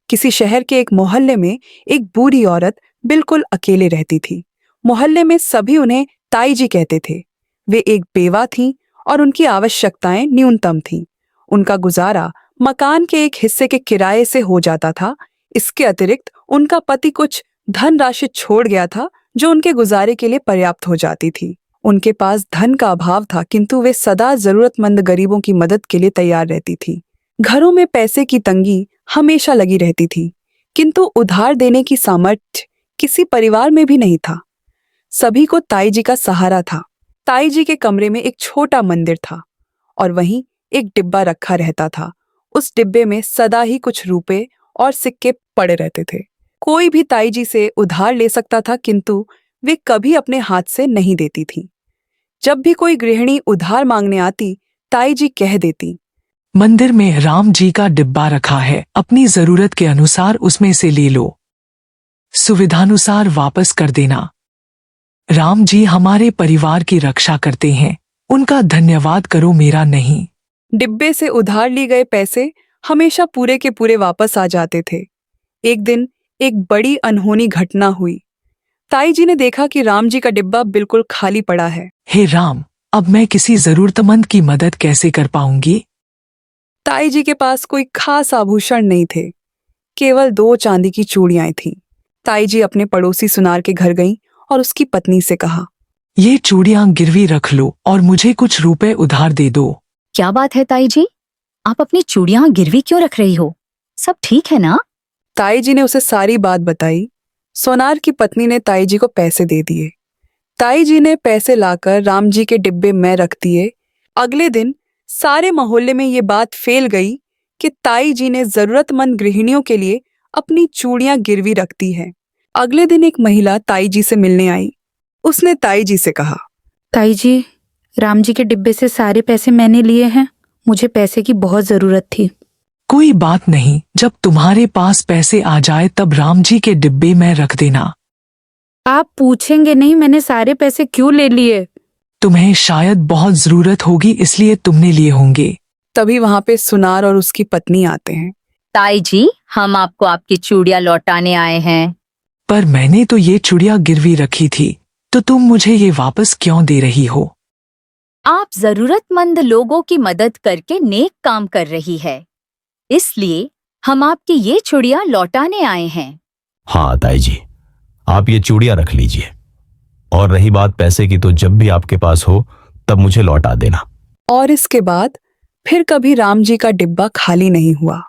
किसी शहर के एक मोहल्ले में एक बूढ़ी औरत बिल्कुल अकेले रहती थी। मोहल्ले में सभी उन्हें ताई जी कहते थे। वे एक बेवा थीं और उनकी आवश्यकताएं न्यूनतम थीं। उनका गुजारा मकान के एक हिस्से के किराए से हो जाता था। इसके अतिरिक्त उनका पति कुछ धनराशि छोड़ गया था जो उनके गुजारे के लिए पर्याप्त हो जाती थी। उनके पास धन का अभाव था, किंतु वे सदा जरूरतमंद गरीबों की मदद के लिए तैयार रहती थी। घरों में पैसे की तंगी हमेशा लगी रहती थी, किंतु उधार देने की सामर्थ्य किसी परिवार में भी नहीं था। सभी को ताई जी का सहारा था। ताई जी के कमरे में एक छोटा मंदिर था और वहीं एक डिब्बा रखा रहता था। उस डिब्बे में सदा ही कुछ रुपए और सिक्के पड़े रहते थे। कोई भी ताई जी से उधार ले सकता था, किंतु वे कभी अपने हाथ से नहीं देती थीं। जब भी कोई गृहिणी उधार मांगने आती, ताई जी कह देती, मंदिर में राम जी का डिब्बा रखा है, अपनी जरूरत के अनुसार उसमें से ले लो, सुविधानुसार वापस कर देना। राम जी हमारे परिवार की रक्षा करते हैं, उनका धन्यवाद करो, मेरा नहीं। डिब्बे से उधार लिए गए पैसे हमेशा पूरे के पूरे वापस आ जाते थे। एक दिन एक बड़ी अनहोनी घटना हुई। ताई जी ने देखा कि राम जी का डिब्बा बिल्कुल खाली पड़ा है। हे राम, अब मैं किसी जरूरतमंद की मदद कैसे कर पाऊंगी? ताई जी के पास कोई खास आभूषण नहीं थे, केवल 2 चांदी की चूड़ियां थीं। ताई जी अपने पड़ोसी सुनार के घर गईं और उसकी पत्नी से कहा, ये चूड़ियां गिरवी रख लो और मुझे कुछ रुपए उधार दे दो। क्या बात है ताई जी, आप अपनी चूड़ियां गिरवी क्यों रख रही हो? सब ठीक है ना? ताई जी ने उसे सारी बात बताई। सोनार की पत्नी ने ताई जी को पैसे दे दिए। ताई जी ने पैसे लाकर राम जी के डिब्बे में रख दिए। अगले दिन सारे मोहल्ले में ये बात फैल गई कि ताई जी ने जरूरतमंद गृहिणियों के लिए अपनी चूड़ियां गिरवी रख दी है। अगले दिन एक महिला ताई जी से मिलने आई। उसने ताई जी से कहा, ताई जी, राम जी के डिब्बे से सारे पैसे मैंने लिए हैं। मुझे पैसे की बहुत जरूरत थी। कोई बात नहीं, जब तुम्हारे पास पैसे आ जाए तब राम जी के डिब्बे में रख देना। आप पूछेंगे नहीं मैंने सारे पैसे क्यों ले लिए? तुम्हें शायद बहुत जरूरत होगी, इसलिए तुमने लिए होंगे। तभी वहां पे सुनार और उसकी पत्नी आते हैं। ताई जी, हम आपको आपकी चूड़ियां लौटाने आए हैं। पर मैंने तो ये चूड़ियां गिरवी रखी थी, तो तुम मुझे ये वापस क्यों दे रही हो? आप जरूरतमंद लोगों की मदद करके नेक काम कर रही है, इसलिए हम आपकी ये चूड़ियां लौटाने आए हैं। हाँ ताई जी, आप ये चूड़ियां रख लीजिए, और रही बात पैसे की तो जब भी आपके पास हो तब मुझे लौटा देना। और इसके बाद फिर कभी राम जी का डिब्बा खाली नहीं हुआ।